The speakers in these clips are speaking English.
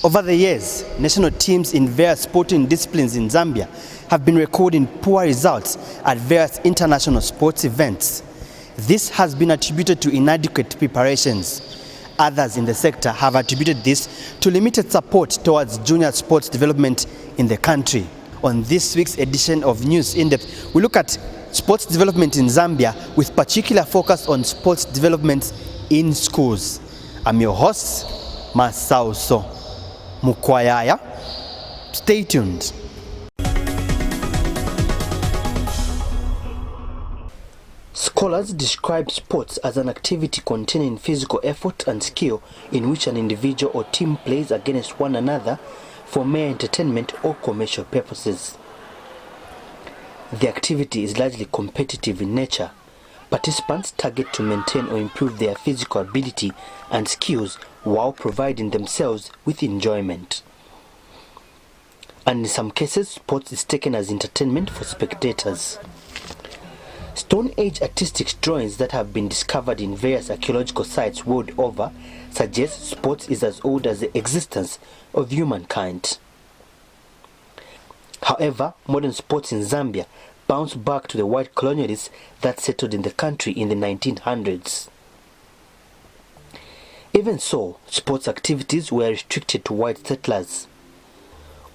Over the years, national teams in various sporting disciplines in Zambia have been recording poor results at various international sports events. This has been attributed to inadequate preparations. Others in the sector have attributed this to limited support towards junior sports development in the country. On this week's edition of News In Depth, we look at sports development in Zambia with particular focus on sports development in schools. I'm your host, Masauso Mukwayaya. Stay tuned. Scholars describe sports as an activity containing physical effort and skill in which an individual or team plays against one another for mere entertainment or commercial purposes. The activity is largely competitive in nature. Participants target to maintain or improve their physical ability and skills while providing themselves with enjoyment. And in some cases, sports is taken as entertainment for spectators. Stone Age artistic drawings that have been discovered in various archaeological sites world over suggest sports is as old as the existence of humankind. However, modern sports in Zambia bounce back to the white colonialists that settled in the country in the 1900s. Even so, sports activities were restricted to white settlers.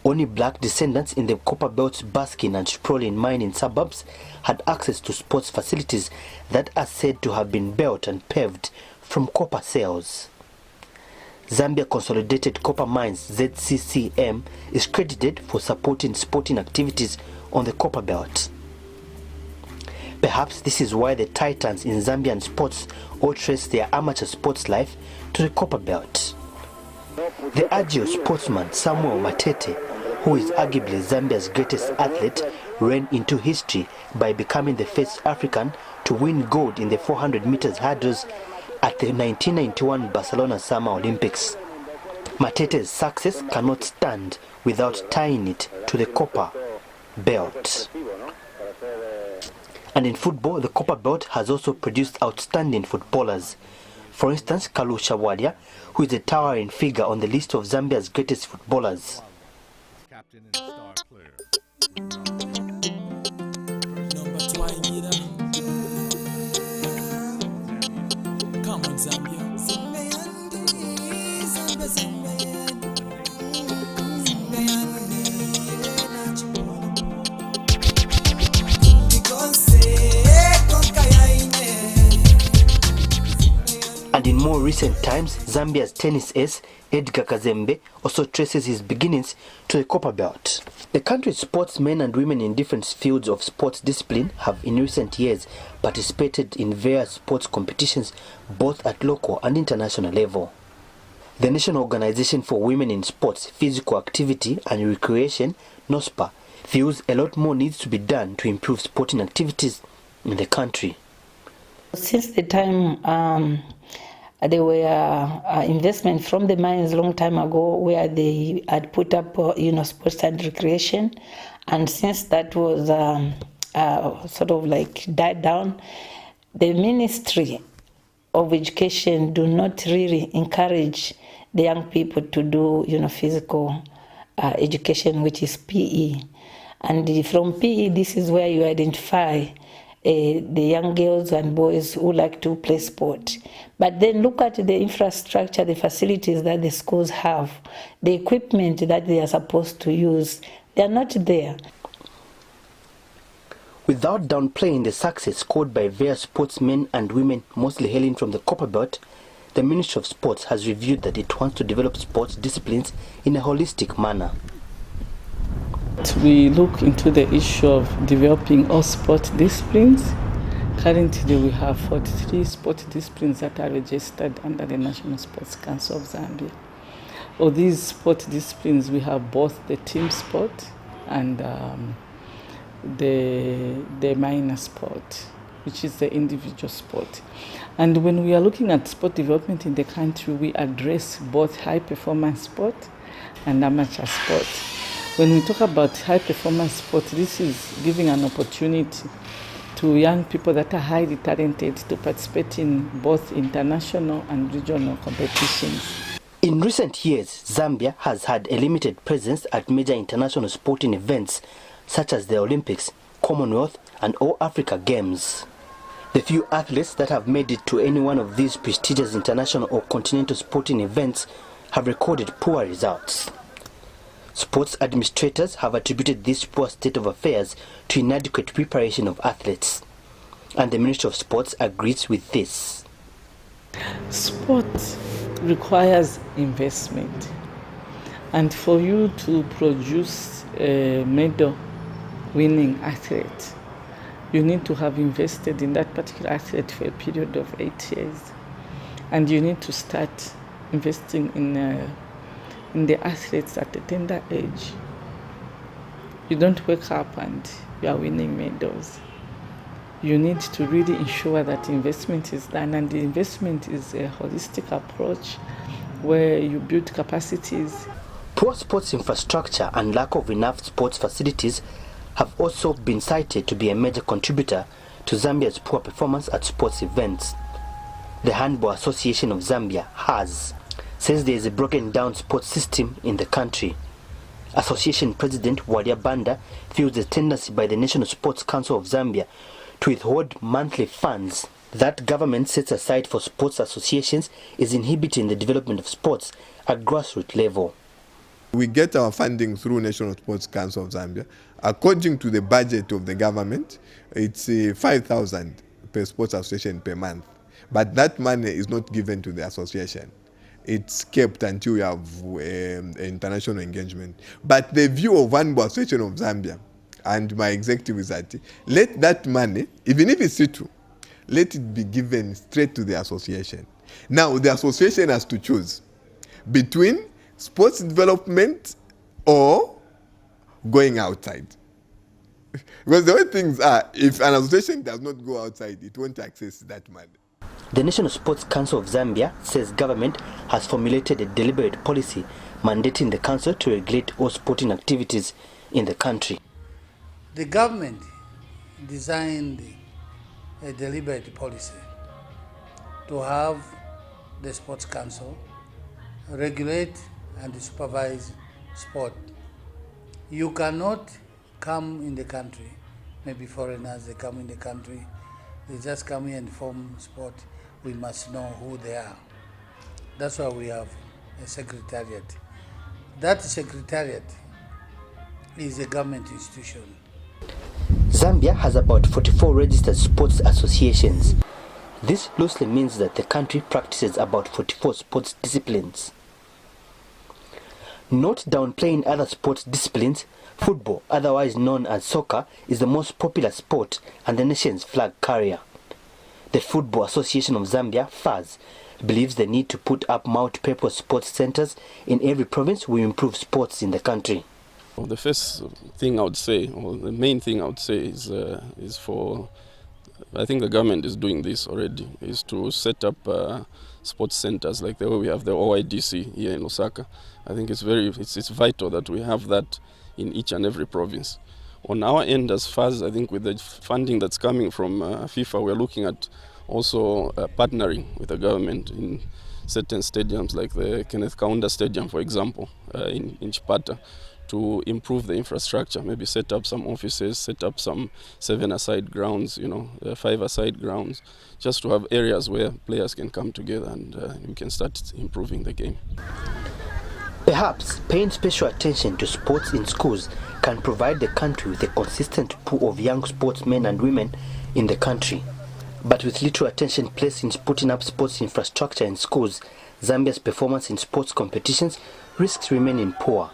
Only black descendants in the Copper Belt's basking and sprawling mining suburbs had access to sports facilities that are said to have been built and paved from copper sales. Zambia Consolidated Copper Mines ZCCM is credited for supporting sporting activities on the Copper Belt. Perhaps this is why the titans in Zambian sports all trace their amateur sports life to the Copper Belt. The agile sportsman Samuel Matete, who is arguably Zambia's greatest athlete, ran into history by becoming the first African to win gold in the 400 meters hurdles at the 1991 Barcelona Summer Olympics. Matete's success cannot stand without tying it to the Copper Belt. And in football, the Copper Belt has also produced outstanding footballers. For instance, Kalunga, who is a towering figure on the list of Zambia's greatest footballers. Captain and star player. Come on, Zambia. And in more recent times, Zambia's tennis ace, Edgar Kazembe, also traces his beginnings to the Copper Belt. The country's sportsmen and women in different fields of sports discipline have in recent years participated in various sports competitions both at local and international level. The National Organization for Women in Sports, Physical Activity and Recreation, NOWSPAR, feels a lot more needs to be done to improve sporting activities in the country. Since the time there were investment from the mines a long time ago where they had put up, sports and recreation, and since that was sort of like died down, the Ministry of Education do not really encourage the young people to do, physical education, which is PE, and from PE, this is where you identify the young girls and boys who like to play sport. But then look at the infrastructure, the facilities that the schools have, the equipment that they are supposed to use, they are not there. Without downplaying the success scored by various sportsmen and women, mostly hailing from the Copper Belt, the Ministry of Sports has reviewed that it wants to develop sports disciplines in a holistic manner. We look into the issue of developing all sport disciplines. Currently, we have 43 sport disciplines that are registered under the National Sports Council of Zambia. Of these sport disciplines, we have both the team sport and the minor sport, which is the individual sport. And when we are looking at sport development in the country, we address both high-performance sport and amateur sport. When we talk about high-performance sport, this is giving an opportunity to young people that are highly talented to participate in both international and regional competitions. In recent years, Zambia has had a limited presence at major international sporting events such as the Olympics, Commonwealth and All Africa Games. The few athletes that have made it to any one of these prestigious international or continental sporting events have recorded poor results. Sports administrators have attributed this poor state of affairs to inadequate preparation of athletes, and the Ministry of Sports agrees with this. Sport requires investment, and for you to produce a medal-winning athlete, you need to have invested in that particular athlete for a period of 8 years, and you need to start investing in the athletes at a tender age. You don't wake up and you are winning medals. You need to really ensure that investment is done, and the investment is a holistic approach where you build capacities. Poor sports infrastructure and lack of enough sports facilities have also been cited to be a major contributor to Zambia's poor performance at sports events. The Handball Association of Zambia says there is a broken down sports system in the country. Association President Walia Banda feels the tendency by the National Sports Council of Zambia to withhold monthly funds that government sets aside for sports associations is inhibiting the development of sports at grassroots level. We get our funding through National Sports Council of Zambia. According to the budget of the government, it's 5,000 per sports association per month. But that money is not given to the association. It's kept until you have international engagement. But the view of Handball Association of Zambia and my executive is that let that money, even if it's true, let it be given straight to the association. Now the association has to choose between sports development or going outside. Because the way things are, if an association does not go outside, it won't access that money. The National Sports Council of Zambia says government has formulated a deliberate policy mandating the council to regulate all sporting activities in the country. The government designed a deliberate policy to have the Sports Council regulate and supervise sport. You cannot come in the country, maybe foreigners, they come in the country, they just come here and form sport. We must know who they are. That's why we have a secretariat. That secretariat is a government institution. Zambia has about 44 registered sports associations. This loosely means that the country practices about 44 sports disciplines. Not downplaying other sports disciplines, football, otherwise known as soccer, is the most popular sport and the nation's flag carrier. The Football Association of Zambia, FAZ, believes the need to put up multi-purpose sports centers in every province will improve sports in the country. Well, the first thing I would say, or the main thing I would say is for, I think the government is doing this already, is to set up sports centers like the way we have the OIDC here in Lusaka. I think it's vital that we have that in each and every province. On our end as FAZ, I think with the funding that's coming from FIFA, we're looking at also partnering with the government in certain stadiums like the Kenneth Stadium, for example, in Chipata, to improve the infrastructure, maybe set up some offices, set up some 7-a-side grounds, 5-a-side grounds, just to have areas where players can come together and we can start improving the game. Perhaps paying special attention to sports in schools can provide the country with a consistent pool of young sportsmen and women in the country. But with little attention placed in putting up sports infrastructure in schools, Zambia's performance in sports competitions risks remaining poor.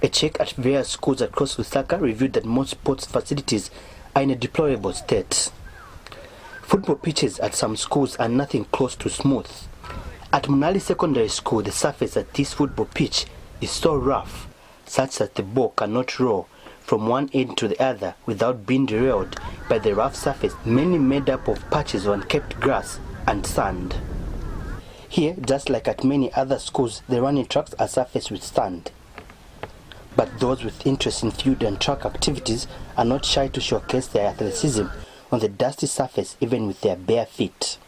A check at various schools across Lusaka revealed that most sports facilities are in a deplorable state. Football pitches at some schools are nothing close to smooth. At Munali Secondary School, the surface at this football pitch is so rough, such that the ball cannot roll from one end to the other without being derailed by the rough surface, mainly made up of patches of unkept grass and sand. Here, just like at many other schools, the running tracks are surfaced with sand. But those with interest in field and track activities are not shy to showcase their athleticism on the dusty surface even with their bare feet.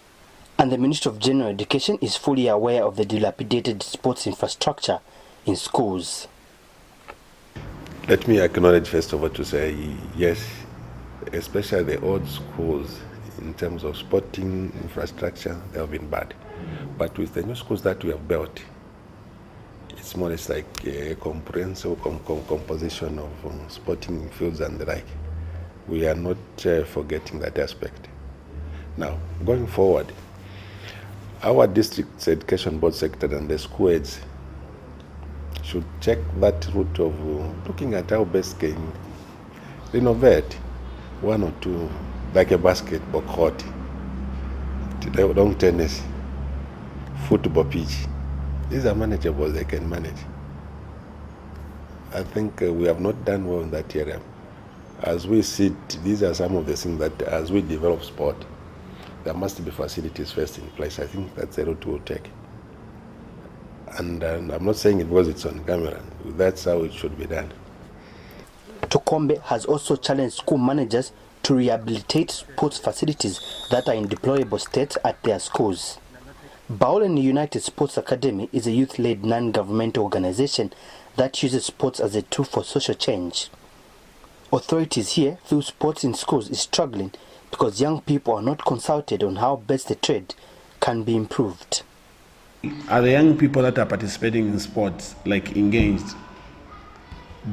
And the Ministry of General Education is fully aware of the dilapidated sports infrastructure in schools. Let me acknowledge first of all to say yes, especially the old schools in terms of sporting infrastructure, they have been bad. But with the new schools that we have built, it's more or less like a comprehensive composition of sporting fields and the like. We are not forgetting that aspect. Now, going forward, our district's education board sector and the school heads should check that route of looking at how best can renovate one or two, like a basketball court, long tennis, football pitch. These are manageable, they can manage. I think we have not done well in that area. As we see, these are some of the things that as we develop sport, there must be facilities first in place. I think that's the route we'll take. And I'm not saying it because it's on camera. That's how it should be done. Tukombe has also challenged school managers to rehabilitate sports facilities that are in deplorable state at their schools. Baoleni United Sports Academy is a youth-led non-governmental organization that uses sports as a tool for social change. Authorities here feel sports in schools is struggling because young people are not consulted on how best the trade can be improved. Are the young people that are participating in sports like engaged?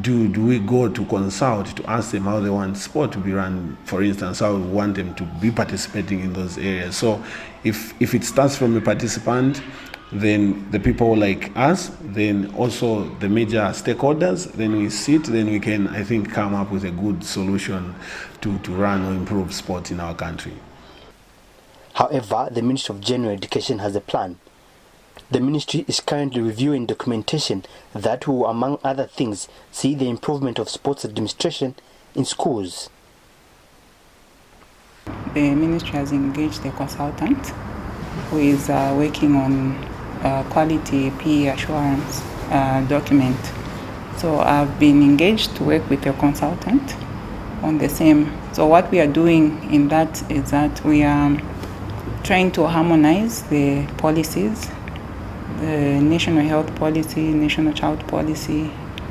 Do we go to consult to ask them how they want sport to be run, for instance, how we want them to be participating in those areas? So if it starts from a participant, then the people like us, then also the major stakeholders, then we sit, then we can, I think, come up with a good solution to run or improve sport in our country. However, the Ministry of General Education has a plan. The ministry is currently reviewing documentation that will, among other things, see the improvement of sports administration in schools. The ministry has engaged a consultant who is working on quality PE assurance document. So I've been engaged to work with a consultant on the same. So what we are doing in that is that we are trying to harmonize the policies, the national health policy, national child policy,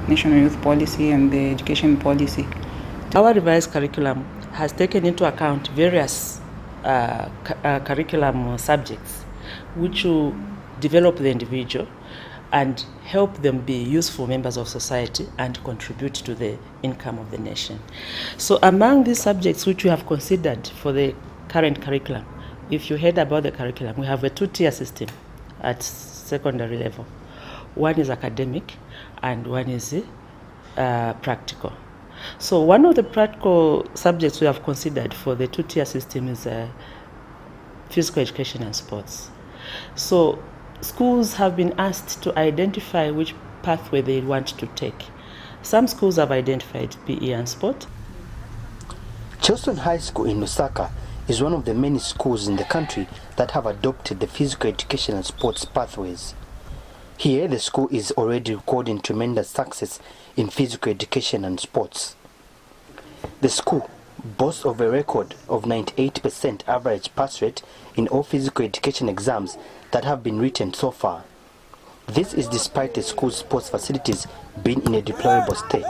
national youth policy, and the education policy. Our revised curriculum has taken into account various curriculum subjects which will develop the individual and help them be useful members of society and contribute to the income of the nation. So among these subjects which we have considered for the current curriculum, if you heard about the curriculum, we have a two-tier system at secondary level. One is academic and one is practical. So one of the practical subjects we have considered for the two-tier system is physical education and sports. So schools have been asked to identify which pathway they want to take. Some schools have identified PE and sport. Chelston High School in Lusaka is one of the many schools in the country that have adopted the physical education and sports pathways. Here, the school is already recording tremendous success in physical education and sports. The school boasts of a record of 98% average pass rate in all physical education exams that have been written so far. This is despite the school's sports facilities being in a deplorable state.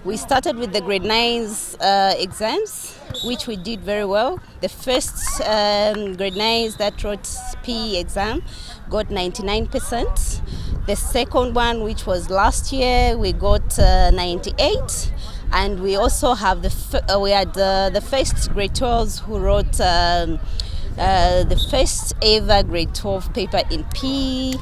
We started with the grade 9's exams, which we did very well. The first grade 9's that wrote PE exam got 99%. The second one, which was last year, we got 98. And we also have the first grade 12s who wrote the first ever grade 12 paper in PE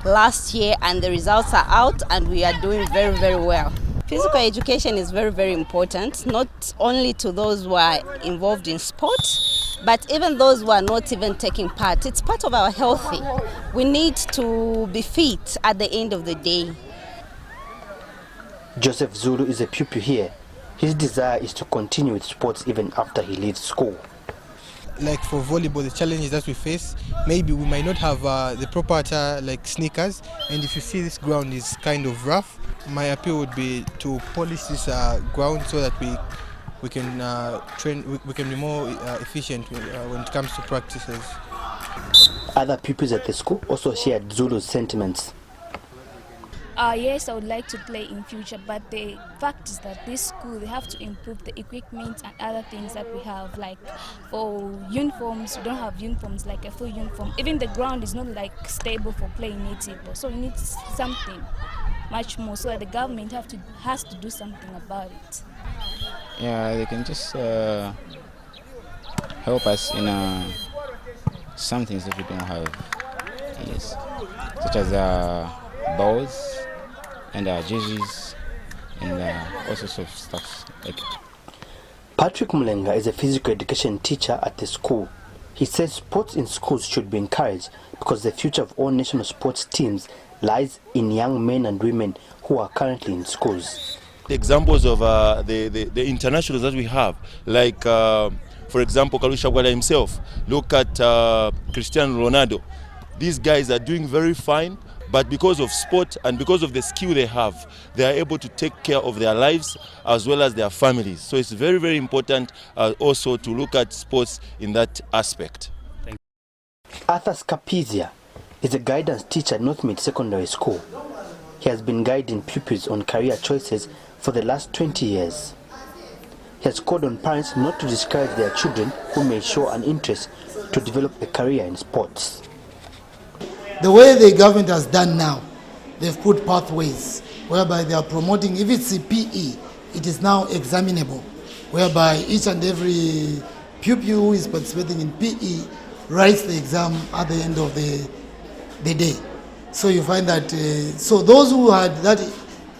last year, and the results are out and we are doing very, very well. Physical education is very, very important, not only to those who are involved in sport, but even those who are not even taking part. It's part of our healthy. We need to be fit at the end of the day. Joseph Zulu is a pupil here. His desire is to continue with sports even after he leaves school. Like for volleyball, the challenges that we face, maybe we might not have the proper like sneakers, and if you see this ground is kind of rough, my appeal would be to polish this ground so that we we can train. We can be more efficient when it comes to practices. Other pupils at the school also shared Zulu's sentiments. Yes, I would like to play in future, but the fact is that this school, they have to improve the equipment and other things that we have. Like for uniforms, we don't have uniforms like a full uniform. Even the ground is not like stable for playing native, so we need something much more. So the government has to do something about it. Yeah, they can just help us in some things that we don't have. Yes, such as balls and jerseys and all sorts of stuff like it. Patrick Mulenga is a physical education teacher at the school. He says sports in schools should be encouraged because the future of all national sports teams lies in young men and women who are currently in schools. Examples of the internationals that we have, like for example Kalunga himself. Look at Cristiano Ronaldo. These guys are doing very fine. But because of sport and because of the skill they have, they are able to take care of their lives as well as their families. So it's very, very important also to look at sports in that aspect. Arthur Sikapizya is a guidance teacher at NOWSPAR Secondary School. He has been guiding pupils on career choices for the last 20 years. He has called on parents not to discourage their children who may show an interest to develop a career in sports. The way the government has done now, they've put pathways whereby they are promoting, if it's a PE, it is now examinable, whereby each and every pupil who is participating in PE writes the exam at the end of the day. So you find that, so those who had that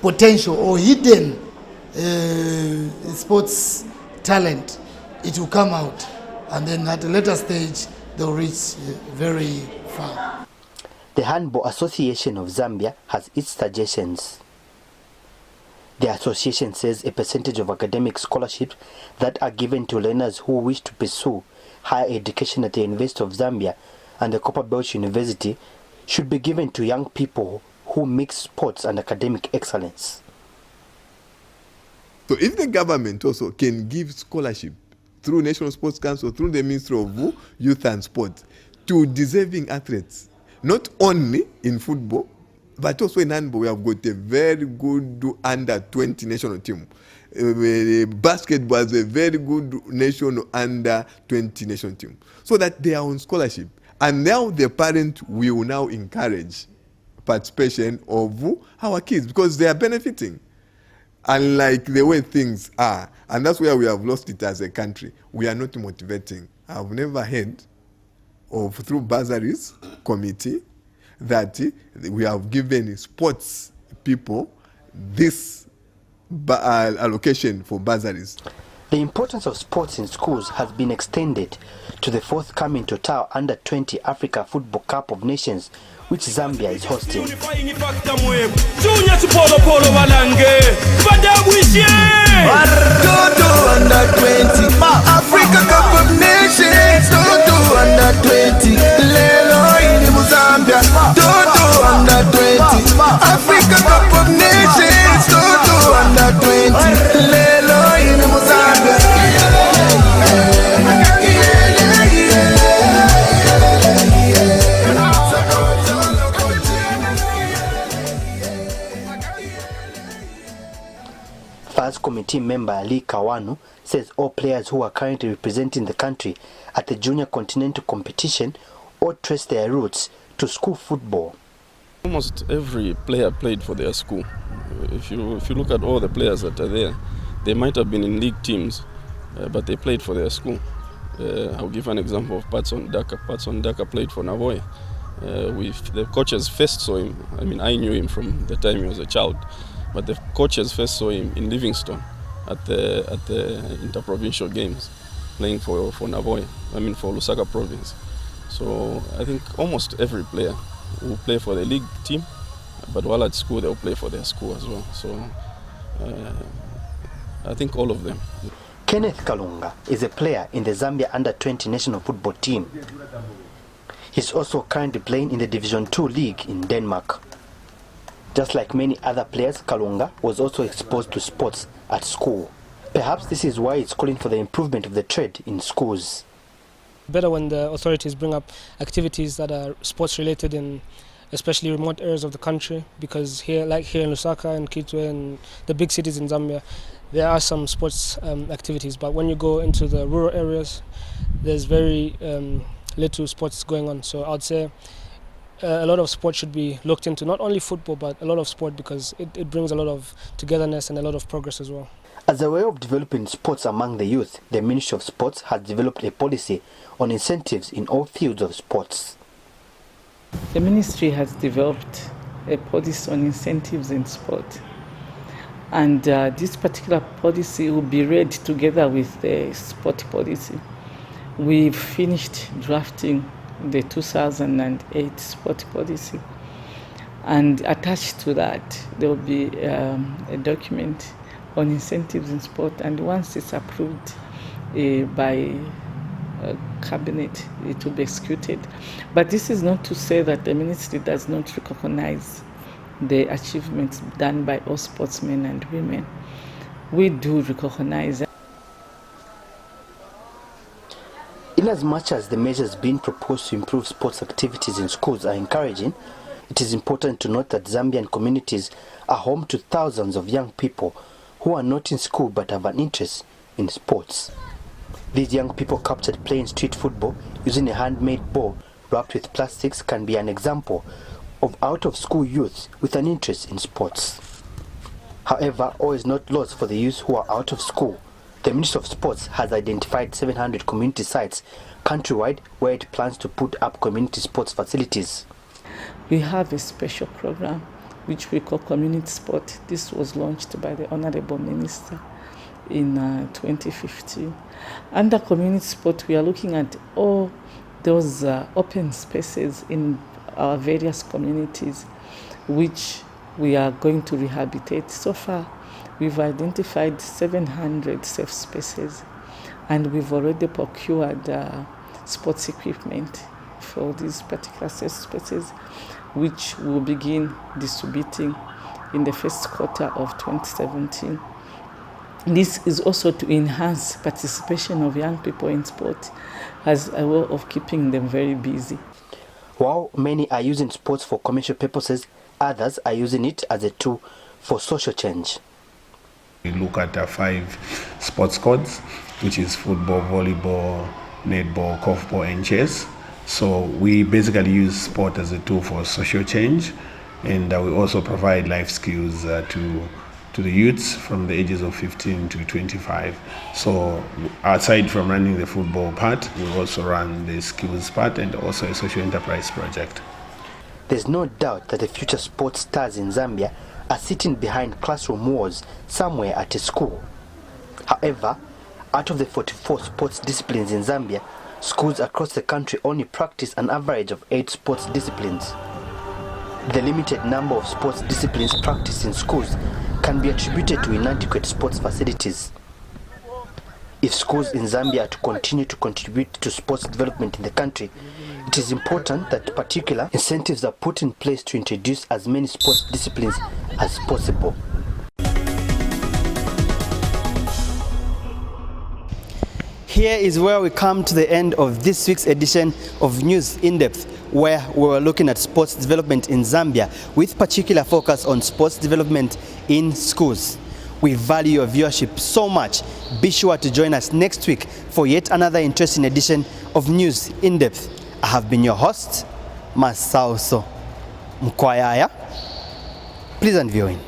potential or hidden sports talent, it will come out, and then at a later stage, they'll reach very far. The Handball Association of Zambia has its suggestions. The association says a percentage of academic scholarships that are given to learners who wish to pursue higher education at the University of Zambia and the Copperbelt University should be given to young people who mix sports and academic excellence. So if the government also can give scholarship through National Sports Council, through the Ministry of Youth and Sport, to deserving athletes, not only in football, but also in handball, we have got a very good under-20 national team. Basketball is a very good national under-20 national team. So that they are on scholarship. And now the parent will now encourage participation of our kids because they are benefiting. Unlike the way things are. And that's where we have lost it as a country. We are not motivating. I've never heard of through bursaries committee that we have given sports people this allocation for bursaries. The importance of sports in schools has been extended to the forthcoming Total Under-20 Africa Football Cup of Nations, which Zambia is hosting. Africa Cup of Nations, Under-20, Lelo in Zambia, Under-20, Africa Cup of Nations, Under-20, Lelo in Zambia. First Committee member Ali Kawanu says all players who are currently representing the country at the Junior Continental Competition all trace their roots to school football. Almost every player played for their school. If you look at all the players that are there, they might have been in league teams, but they played for their school. I'll give an example of Patson Daka. Patson Daka played for Navoy. The coaches first saw him. I mean, I knew him from the time he was a child, but the coaches first saw him in Livingstone at the interprovincial games, playing for Navoy. I mean, for Lusaka province. So I think almost every player will play for the league team, but while at school they'll play for their school as well. So I think all of them. Kenneth Kalunga is a player in the Zambia Under-20 national football team. He's also currently playing in the Division 2 league in Denmark. Just like many other players, Kalunga was also exposed to sports at school. Perhaps this is why it's calling for the improvement of the trade in schools. Better when the authorities bring up activities that are sports related in especially remote areas of the country, because here, like here in Lusaka and Kitwe and the big cities in Zambia, there are some sports activities, but when you go into the rural areas, there's very little sports going on. So I'd say a lot of sport should be looked into, not only football, but a lot of sport, because it brings a lot of togetherness and a lot of progress as well. As a way of developing sports among the youth, the Ministry of Sports has developed a policy on incentives in all fields of sports. The ministry has developed a policy on incentives in sport. And this particular policy will be read together with the sport policy. We've finished drafting the 2008 sport policy. And attached to that, there will be a document on incentives in sport. And once it's approved by cabinet, it will be executed. But this is not to say that the ministry does not recognize the achievements done by all sportsmen and women. We do recognize it. In as much as the measures being proposed to improve sports activities in schools are encouraging, it is important to note that Zambian communities are home to thousands of young people who are not in school but have an interest in sports. These young people captured playing street football using a handmade ball wrapped with plastics can be an example of out-of-school youth with an interest in sports. However, all is not lost for the youth who are out of school. The Ministry of Sports has identified 700 community sites countrywide where it plans to put up community sports facilities. We have a special program which we call Community Sport. This was launched by the Honorable Minister in 2015. Under Community Sport, we are looking at all those open spaces in our various communities which we are going to rehabilitate. So far, we've identified 700 safe spaces, and we've already procured sports equipment for these particular safe spaces, which we'll begin distributing in the first quarter of 2017. This is also to enhance participation of young people in sport as a way of keeping them very busy. While many are using sports for commercial purposes, others are using it as a tool for social change. We look at 5 sports codes, which is football, volleyball, netball, korfball, and chess. So we basically use sport as a tool for social change, and we also provide life skills to the youths from the ages of 15 to 25. So aside from running the football part, we also run the skills part and also a social enterprise project. There's no doubt that the future sports stars in Zambia are sitting behind classroom walls somewhere at a school. However, out of the 44 sports disciplines in Zambia, schools across the country only practice an average of 8 sports disciplines. The limited number of sports disciplines practiced in schools can be attributed to inadequate sports facilities. If schools in Zambia are to continue to contribute to sports development in the country, it is important that particular incentives are put in place to introduce as many sports disciplines as possible. Here is where we come to the end of this week's edition of News in Depth, where we were looking at sports development in Zambia with particular focus on sports development in schools. We value your viewership so much. Be sure to join us next week for yet another interesting edition of News in Depth. I have been your host, Masauso Mkwayaya. Pleasant viewing.